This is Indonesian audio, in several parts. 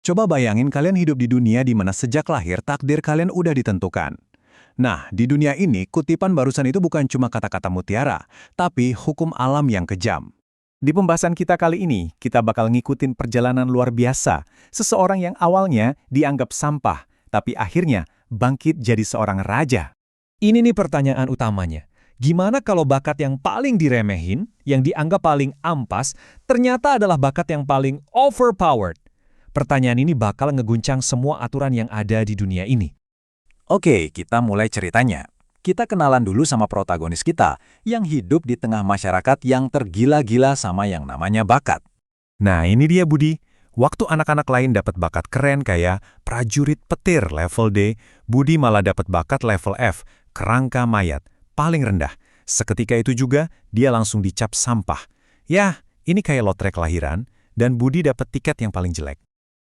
Coba bayangin kalian hidup di dunia di mana sejak lahir takdir kalian udah ditentukan. Nah, di dunia ini kutipan barusan itu bukan cuma kata-kata mutiara, tapi hukum alam yang kejam. Di pembahasan kita kali ini, kita bakal ngikutin perjalanan luar biasa. Seseorang yang awalnya dianggap sampah, tapi akhirnya bangkit jadi seorang raja. Ini nih pertanyaan utamanya. Gimana kalau bakat yang paling diremehin, yang dianggap paling ampas, ternyata adalah bakat yang paling overpowered? Pertanyaan ini bakal ngeguncang semua aturan yang ada di dunia ini. Oke, kita mulai ceritanya. Kita kenalan dulu sama protagonis kita, yang hidup di tengah masyarakat yang tergila-gila sama yang namanya bakat. Nah, ini dia Budi. Waktu anak-anak lain dapat bakat keren kayak prajurit petir level D, Budi malah dapat bakat level F, kerangka mayat, paling rendah. Seketika itu juga, dia langsung dicap sampah. Ya, ini kayak lotre kelahiran, dan Budi dapat tiket yang paling jelek.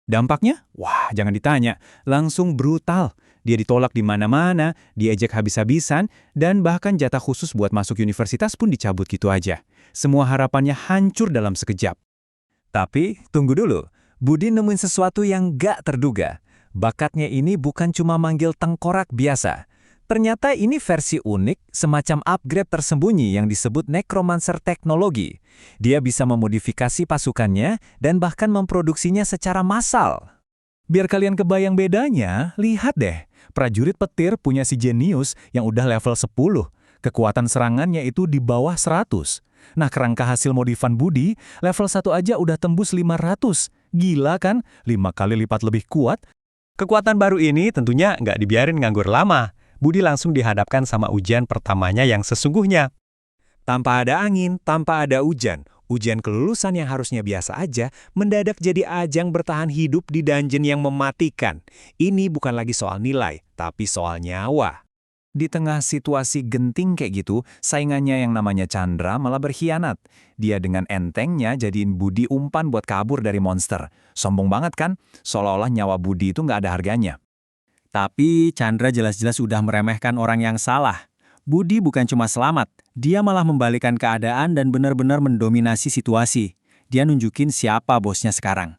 Dampaknya? Wah, jangan ditanya. Langsung brutal. Dia ditolak di mana-mana, diejek habis-habisan, dan bahkan jatah khusus buat masuk universitas pun dicabut gitu aja. Semua harapannya hancur dalam sekejap. Tapi, tunggu dulu. Budi nemuin sesuatu yang gak terduga. Bakatnya ini bukan cuma manggil tengkorak biasa. Ternyata ini versi unik, semacam upgrade tersembunyi yang disebut necromancer teknologi. Dia bisa memodifikasi pasukannya dan bahkan memproduksinya secara massal. Biar kalian kebayang bedanya, lihat deh. Prajurit petir punya si jenius yang udah level 10. Kekuatan serangannya itu di bawah 100. Nah, kerangka hasil modifan Budi, level 1 aja udah tembus 500. Gila kan? 5 kali lipat lebih kuat. Kekuatan baru ini tentunya nggak dibiarin nganggur lama. Budi langsung dihadapkan sama ujian pertamanya yang sesungguhnya. Tanpa ada angin, tanpa ada hujan, ujian kelulusan yang harusnya biasa aja, mendadak jadi ajang bertahan hidup di dungeon yang mematikan. Ini bukan lagi soal nilai, tapi soal nyawa. Di tengah situasi genting kayak gitu, saingannya yang namanya Chandra malah berkhianat. Dia dengan entengnya jadiin Budi umpan buat kabur dari monster. Sombong banget kan? Seolah-olah nyawa Budi itu nggak ada harganya. Tapi Chandra jelas-jelas udah meremehkan orang yang salah. Budi bukan cuma selamat, dia malah membalikkan keadaan dan benar-benar mendominasi situasi. Dia nunjukin siapa bosnya sekarang.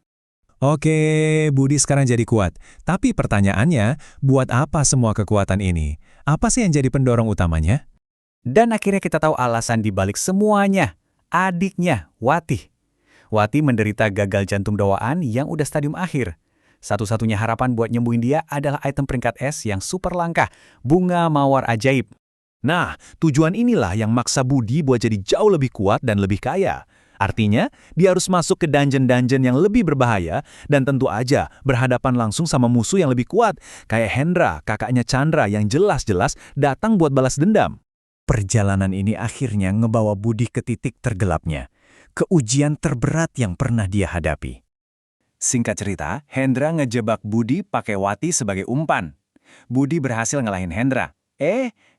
Oke, Budi sekarang jadi kuat. Tapi pertanyaannya, buat apa semua kekuatan ini? Apa sih yang jadi pendorong utamanya? Dan akhirnya kita tahu alasan dibalik semuanya. Adiknya, Wati. Wati menderita gagal jantung bawaan yang udah stadium akhir. Satu-satunya harapan buat nyembuhin dia adalah item peringkat S yang super langka, bunga mawar ajaib. Nah, tujuan inilah yang maksa Budi buat jadi jauh lebih kuat dan lebih kaya. Artinya, dia harus masuk ke dungeon-dungeon yang lebih berbahaya dan tentu aja berhadapan langsung sama musuh yang lebih kuat, kayak Hendra, kakaknya Chandra yang jelas-jelas datang buat balas dendam. Perjalanan ini akhirnya ngebawa Budi ke titik tergelapnya, ke ujian terberat yang pernah dia hadapi. Singkat cerita, Hendra ngejebak Budi pakai Wati sebagai umpan. Budi berhasil ngalahin Hendra.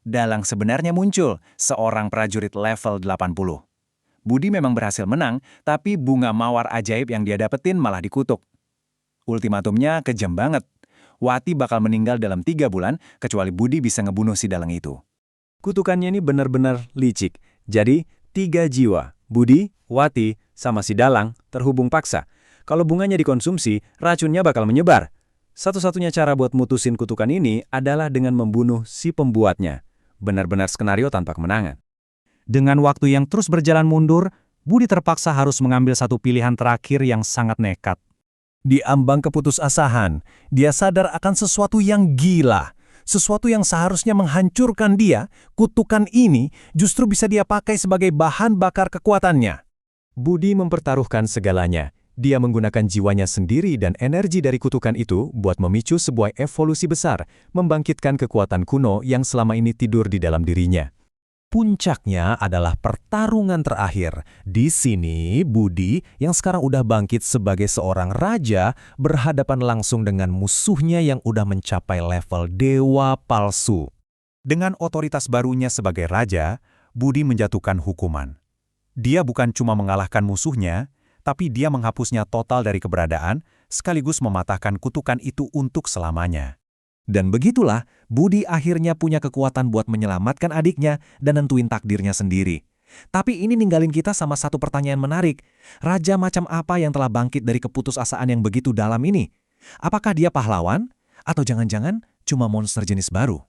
Dalang sebenarnya muncul, seorang prajurit level 80. Budi memang berhasil menang, tapi bunga mawar ajaib yang dia dapetin malah dikutuk. Ultimatumnya kejam banget. Wati bakal meninggal dalam 3 bulan, kecuali Budi bisa ngebunuh si dalang itu. Kutukannya ini benar-benar licik. Jadi, 3 jiwa, Budi, Wati, sama si dalang, terhubung paksa. Kalau bunganya dikonsumsi, racunnya bakal menyebar. Satu-satunya cara buat mutusin kutukan ini adalah dengan membunuh si pembuatnya. Benar-benar skenario tanpa kemenangan. Dengan waktu yang terus berjalan mundur, Budi terpaksa harus mengambil satu pilihan terakhir yang sangat nekat. Di ambang keputusasaan, dia sadar akan sesuatu yang gila. Sesuatu yang seharusnya menghancurkan dia, kutukan ini justru bisa dia pakai sebagai bahan bakar kekuatannya. Budi mempertaruhkan segalanya. Dia menggunakan jiwanya sendiri dan energi dari kutukan itu buat memicu sebuah evolusi besar, membangkitkan kekuatan kuno yang selama ini tidur di dalam dirinya. Puncaknya adalah pertarungan terakhir. Di sini, Budi yang sekarang udah bangkit sebagai seorang raja berhadapan langsung dengan musuhnya yang udah mencapai level dewa palsu. Dengan otoritas barunya sebagai raja, Budi menjatuhkan hukuman. Dia bukan cuma mengalahkan musuhnya, tapi dia menghapusnya total dari keberadaan, sekaligus mematahkan kutukan itu untuk selamanya. Dan begitulah, Budi akhirnya punya kekuatan buat menyelamatkan adiknya dan nentuin takdirnya sendiri. Tapi ini ninggalin kita sama satu pertanyaan menarik. Raja macam apa yang telah bangkit dari keputusasaan yang begitu dalam ini? Apakah dia pahlawan? Atau jangan-jangan cuma monster jenis baru?